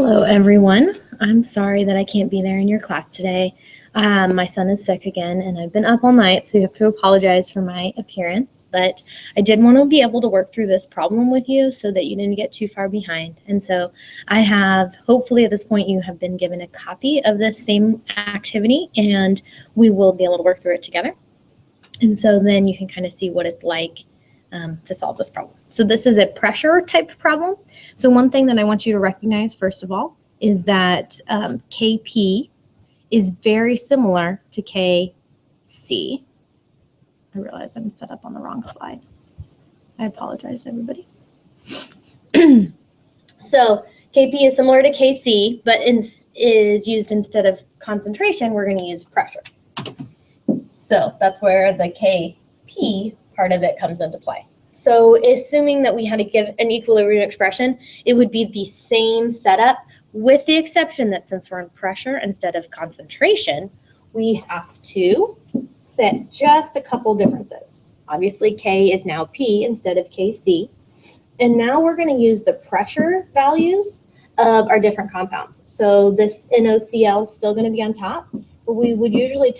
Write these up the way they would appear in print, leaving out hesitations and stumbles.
Hello, everyone. I'm sorry that I can't be there in your class today. My son is sick again, and I've been up all night, so you have to apologize for my appearance. But I did want to be able to work through this problem with you so that you didn't get too far behind. And so I have, hopefully at this point, you have been given a copy of this same activity, and we will be able to work through it together. And so then you can kind of see what it's like to solve this problem. So this is a pressure type problem. So one thing that I want you to recognize, first of all, is that Kp is very similar to Kc. I realize I'm set up on the wrong slide. I apologize, everybody. So Kp is similar to Kc, but is used instead of concentration, we're going to use pressure. So that's where the Kp part of it comes into play. So assuming that we had to give an equilibrium expression, it would be the same setup with the exception that since we're in pressure instead of concentration, we have to set just a couple differences. Obviously, K is now P instead of Kc. And now we're going to use the pressure values of our different compounds. So this NOCl is still going to be on top, but we would usually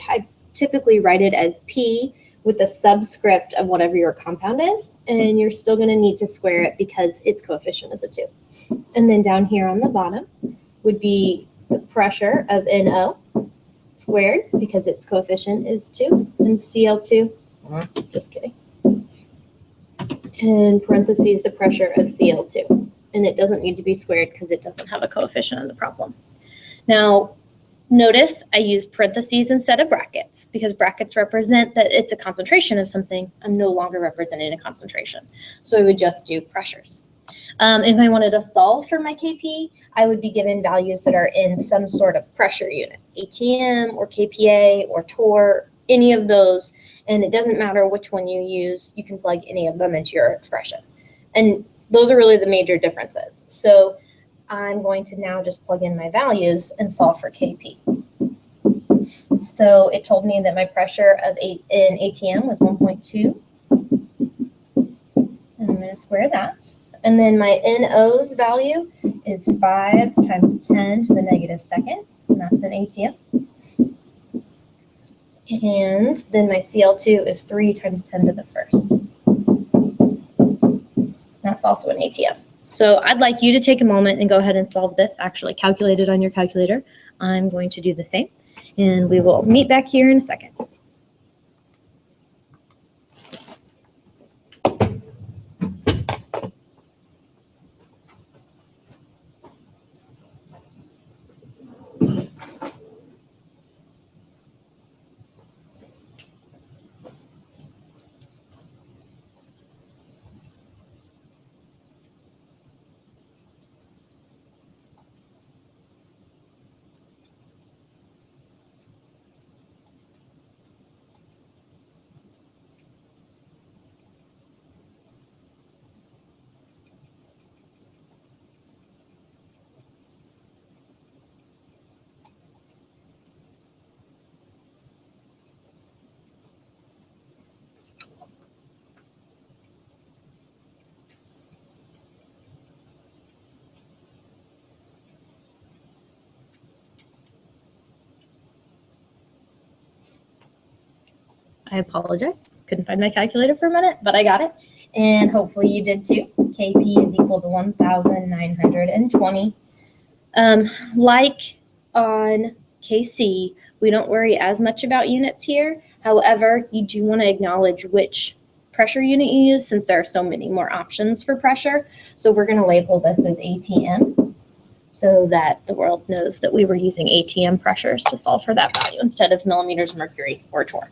typically write it as P with the subscript of whatever your compound is, and you're still going to need to square it because its coefficient is a 2. And then down here on the bottom would be the pressure of NO squared because its coefficient is 2, and Cl2, just kidding, in parentheses the pressure of Cl2. And it doesn't need to be squared because it doesn't have a coefficient in the problem. Now, notice I used parentheses instead of brackets because brackets represent that it's a concentration of something. I'm no longer representing a concentration. So I would just do pressures. If I wanted to solve for my Kp, I would be given values that are in some sort of pressure unit, ATM or kPa or torr, any of those. And it doesn't matter which one you use, you can plug any of them into your expression. And those are really the major differences. So I'm going to now just plug in my values and solve for Kp. So it told me that my pressure of in ATM was 1.2. And I'm going to square that. And then my NO's value is 5 times 10 to the negative second, and that's an ATM. And then my Cl2 is 3 times 10 to the first. That's also an ATM. So I'd like you to take a moment and go ahead and solve this. Actually, calculate it on your calculator. I'm going to do the same, and we will meet back here in a second. I apologize. Couldn't find my calculator for a minute, but I got it. And hopefully you did too. Kp is equal to 1,920. Like on Kc, we don't worry as much about units here. However, you do want to acknowledge which pressure unit you use since there are so many more options for pressure. So we're going to label this as ATM so that the world knows that we were using ATM pressures to solve for that value instead of millimeters of mercury or torr.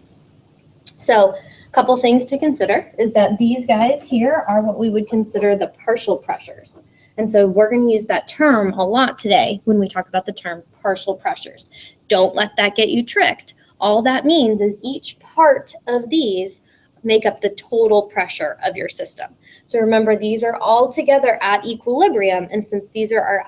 So a couple things to consider is that these guys here are what we would consider the partial pressures. And so we're going to use that term a lot today when we talk about the term partial pressures. Don't let that get you tricked. All that means is each part of these make up the total pressure of your system. So remember, these are all together at equilibrium. And since these are our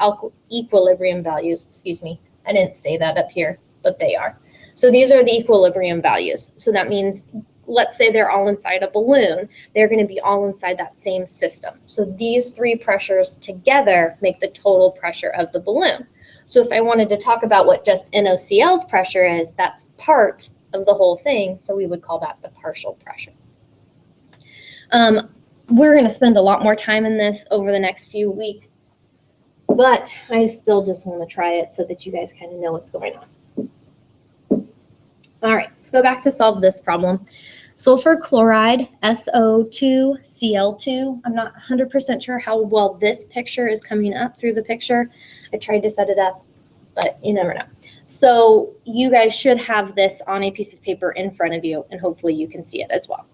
equilibrium values, excuse me, I didn't say that up here, but they are. So these are the equilibrium values. So that means let's say they're all inside a balloon, they're going to be all inside that same system. So these three pressures together make the total pressure of the balloon. So if I wanted to talk about what just NOCl's pressure is, that's part of the whole thing, so we would call that the partial pressure. We're going to spend a lot more time in this over the next few weeks, but I still just want to try it so that you guys kind of know what's going on. All right, let's go back to solve this problem. Sulfur chloride, SO2Cl2. I'm not 100% sure how well this picture is coming up through the picture. I tried to set it up, but you never know. So you guys should have this on a piece of paper in front of you, and hopefully you can see it as well.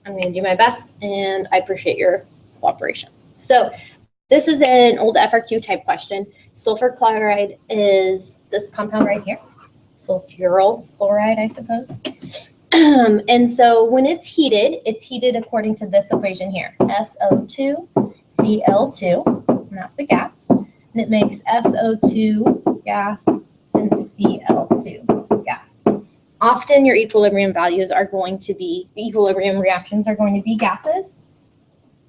I'm going to do my best, and I appreciate your cooperation. So this is an old FRQ type question. Sulfur chloride is this compound right here. Sulfuryl chloride, I suppose. And so when it's heated according to this equation here, SO2Cl2, and that's a gas, and it makes SO2 gas and Cl2 gas. Often your equilibrium values are going to be, the equilibrium reactions are going to be gases.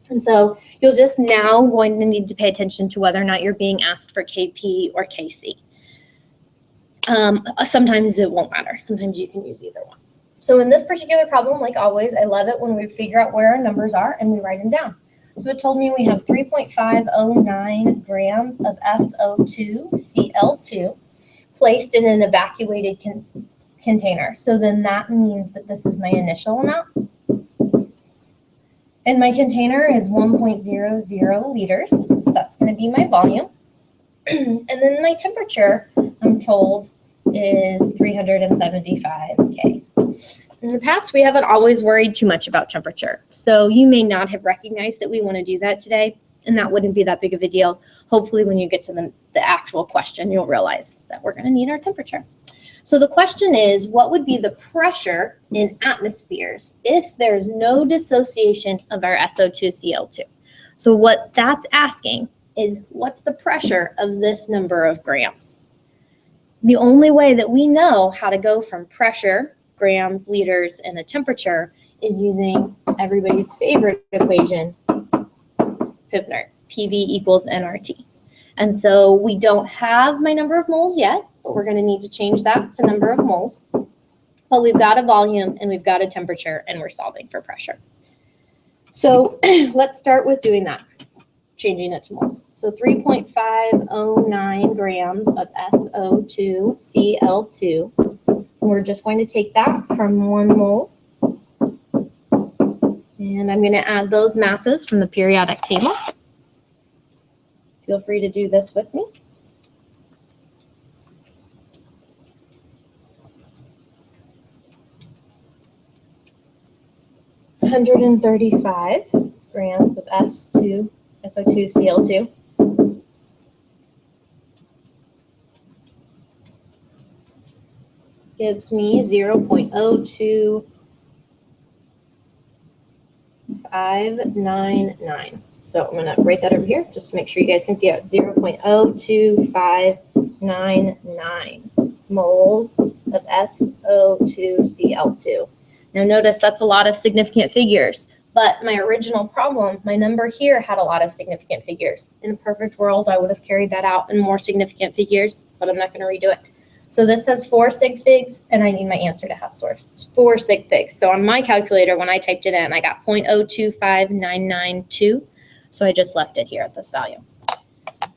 And so you'll just now going to need to pay attention to whether or not you're being asked for Kp or Kc. Sometimes it won't matter. Sometimes you can use either one. So in this particular problem, like always, I love it when we figure out where our numbers are and we write them down. So it told me we have 3.509 grams of SO2Cl2 placed in an evacuated container. So then that means that this is my initial amount. And my container is 1.00 liters. So that's going to be my volume. And then my temperature, I'm told, is 375 K. In the past, we haven't always worried too much about temperature. So you may not have recognized that we want to do that today, and that wouldn't be that big of a deal. Hopefully, when you get to the actual question, you'll realize that we're going to need our temperature. So the question is, what would be the pressure in atmospheres if there's no dissociation of our SO2Cl2? So what that's asking is, what's the pressure of this number of grams? The only way that we know how to go from pressure, grams, liters, and a temperature is using everybody's favorite equation, Pivnert, PV equals nRT. And so we don't have my number of moles yet, but we're going to need to change that to number of moles. But we've got a volume and we've got a temperature, and we're solving for pressure. So let's start with doing that, changing it to moles. So 3.509 grams of SO2Cl2. We're just going to take that from 1 mole. And I'm going to add those masses from the periodic table. Feel free to do this with me. $135 grams of SO2Cl2. Gives me 0.02599. So I'm going to write that over here just to make sure you guys can see it. 0.02599 moles of SO2Cl2. Now notice that's a lot of significant figures, but my original problem, my number here had a lot of significant figures. In a perfect world, I would have carried that out in more significant figures, but I'm not going to redo it. So this has 4 sig figs, and I need my answer to have 4 sig figs. So on my calculator, when I typed it in, I got 0.025992. So I just left it here at this value.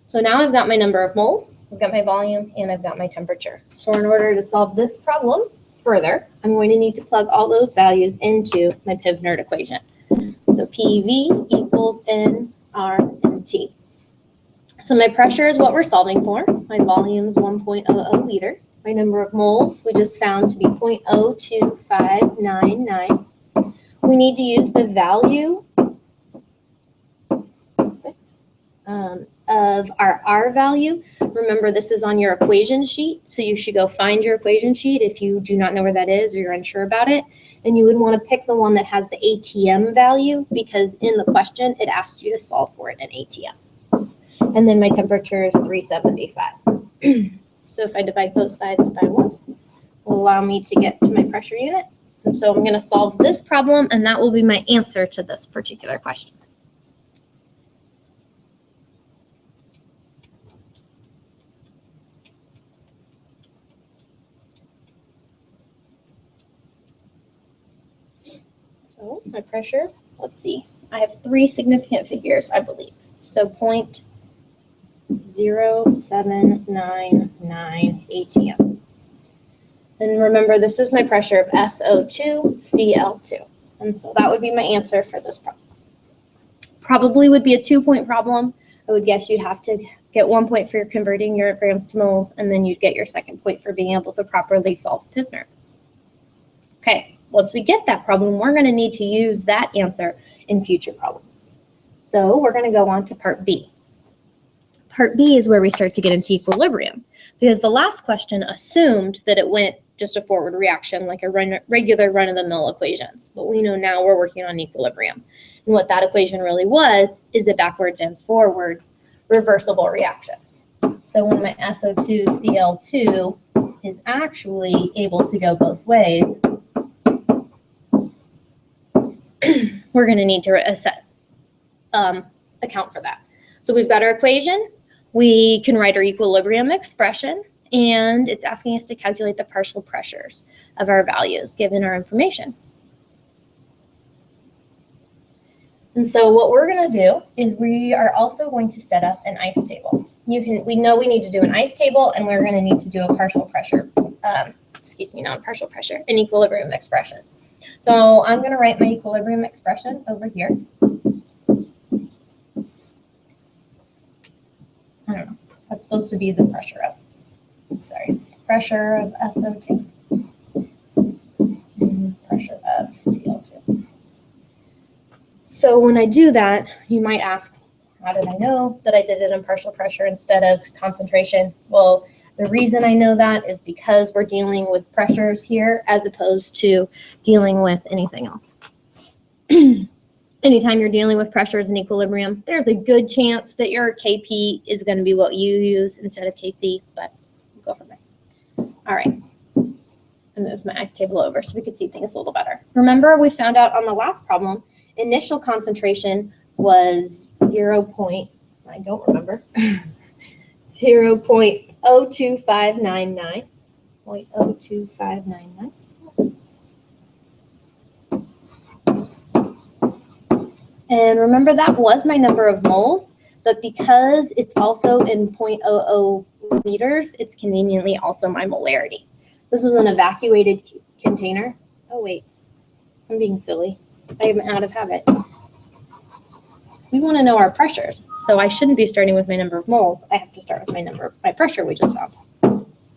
So now I've got my number of moles, I've got my volume, and I've got my temperature. So in order to solve this problem further, I'm going to need to plug all those values into my Pivnert equation. So PV equals nRT. So my pressure is what we're solving for. My volume is 1.00 liters. My number of moles we just found to be 0.02599. We need to use the value of our R value. Remember, this is on your equation sheet, so you should go find your equation sheet if you do not know where that is or you're unsure about it. And you would want to pick the one that has the ATM value, because in the question, it asked you to solve for it in ATM. And then my temperature is 375. So if I divide both sides by 1, will allow me to get to my pressure unit. And so I'm going to solve this problem, and that will be my answer to this particular question. So my pressure, let's see, I have 3 significant figures, I believe. So 0.0799 atm. And remember, this is my pressure of SO2, Cl2. And so that would be my answer for this problem. Probably would be a 2-point problem. I would guess you'd have to get 1 point for converting your grams to moles, and then you'd get your 2nd point for being able to properly solve Pivner. Okay. Once we get that problem, we're going to need to use that answer in future problems. So we're going to go on to part B. Part B is where we start to get into equilibrium, because the last question assumed that it went just a forward reaction like a regular run-of-the-mill equations. But we know now we're working on equilibrium. And what that equation really was is a backwards and forwards reversible reaction. So when my SO2, Cl2 is actually able to go both ways, we're going to need to account for that. So we've got our equation. We can write our equilibrium expression, and it's asking us to calculate the partial pressures of our values given our information. And so what we're going to do is we are also going to set up an ice table. We know we need to do an ice table, and we're going to need to do a partial pressure, not partial pressure, an equilibrium expression. So I'm going to write my equilibrium expression over here. I don't know. That's supposed to be the pressure of SO2 and pressure of Cl2. So when I do that, you might ask, how did I know that I did it in partial pressure instead of concentration? Well, the reason I know that is because we're dealing with pressures here as opposed to dealing with anything else. Anytime you're dealing with pressures and equilibrium, there's a good chance that your Kp is going to be what you use instead of Kc, but we'll go from there. All right. I moved my ice table over so we could see things a little better. Remember, we found out on the last problem, initial concentration was 0.02599. 0.02599. And remember, that was my number of moles, but because it's also in 0.00 liters, it's conveniently also my molarity. This was an evacuated container. Oh, wait, I'm being silly. I am out of habit. We want to know our pressures, so I shouldn't be starting with my number of moles. I have to start with my pressure we just found.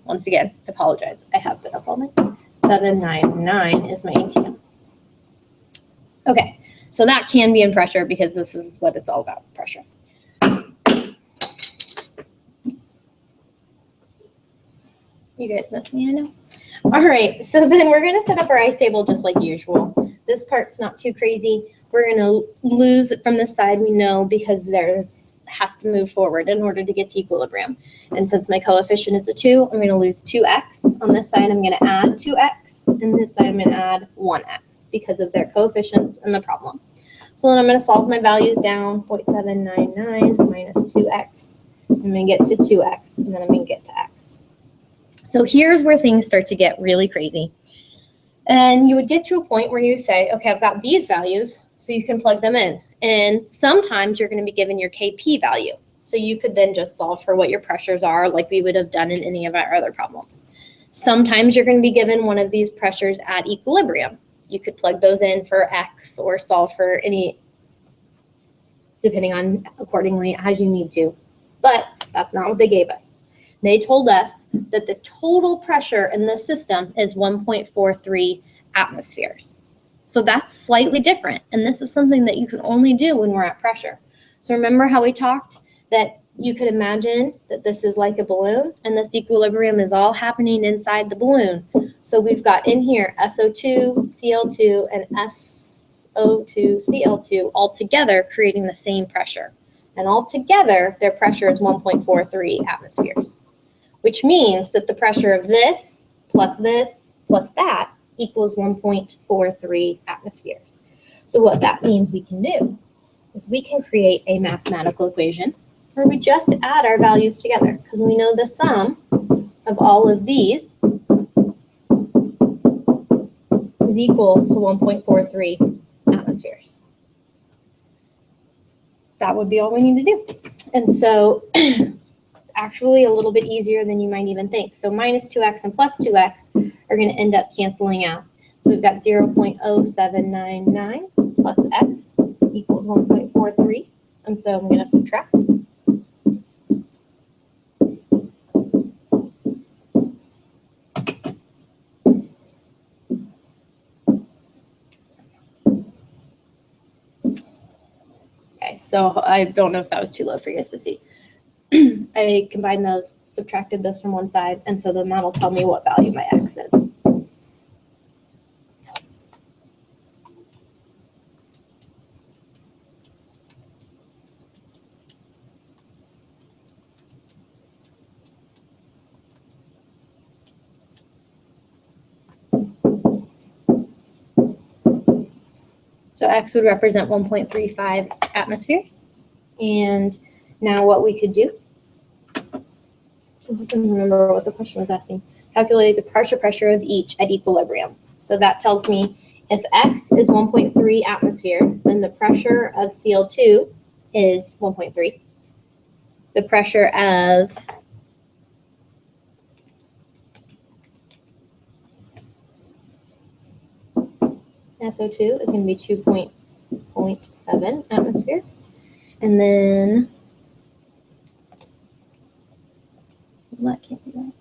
Once again, I apologize. I have been up all night. 799 is my ATM. Okay, so that can be in pressure because this is what it's all about, pressure. You guys miss me, I know. All right, so then we're going to set up our ice table just like usual. This part's not too crazy. We're going to lose it from this side, we know, because has to move forward in order to get to equilibrium. And since my coefficient is a 2, I'm going to lose 2x. On this side, I'm going to add 2x. And this side, I'm going to add 1x because of their coefficients in the problem. So then I'm going to solve my values down, 0.799 minus 2x. I'm going to get to 2x, and then I'm going to get to x. So here's where things start to get really crazy. And you would get to a point where you say, okay, I've got these values, so you can plug them in. And sometimes you're going to be given your Kp value. So you could then just solve for what your pressures are like we would have done in any of our other problems. Sometimes you're going to be given one of these pressures at equilibrium. You could plug those in for x or solve for any, depending on accordingly as you need to. But that's not what they gave us. They told us that the total pressure in the system is 1.43 atmospheres. So that's slightly different. And this is something that you can only do when we're at pressure. So remember how we talked that you could imagine that this is like a balloon and this equilibrium is all happening inside the balloon. So we've got in here SO2, Cl2, and SO2, Cl2 all together creating the same pressure. And all together, their pressure is 1.43 atmospheres, which means that the pressure of this plus that equals 1.43 atmospheres. So what that means we can do is we can create a mathematical equation where we just add our values together, because we know the sum of all of these is equal to 1.43 atmospheres. That would be all we need to do. And so it's actually a little bit easier than you might even think. So minus 2x and plus 2x are going to end up canceling out. So we've got 0.0799 plus x equals 1.43. And so I'm going to subtract. Okay, so I don't know if that was too low for you guys to see. I combined those, subtracted this from one side, and so then that'll tell me what value my x is. So x would represent 1.35 atmospheres. And now what we could do, I don't remember what the question was asking, calculate the partial pressure of each at equilibrium. So that tells me if x is 1.3 atmospheres, then the pressure of Cl2 is 1.3. The pressure of SO2 is going to be 2.7 atmospheres. And then, that can't be that.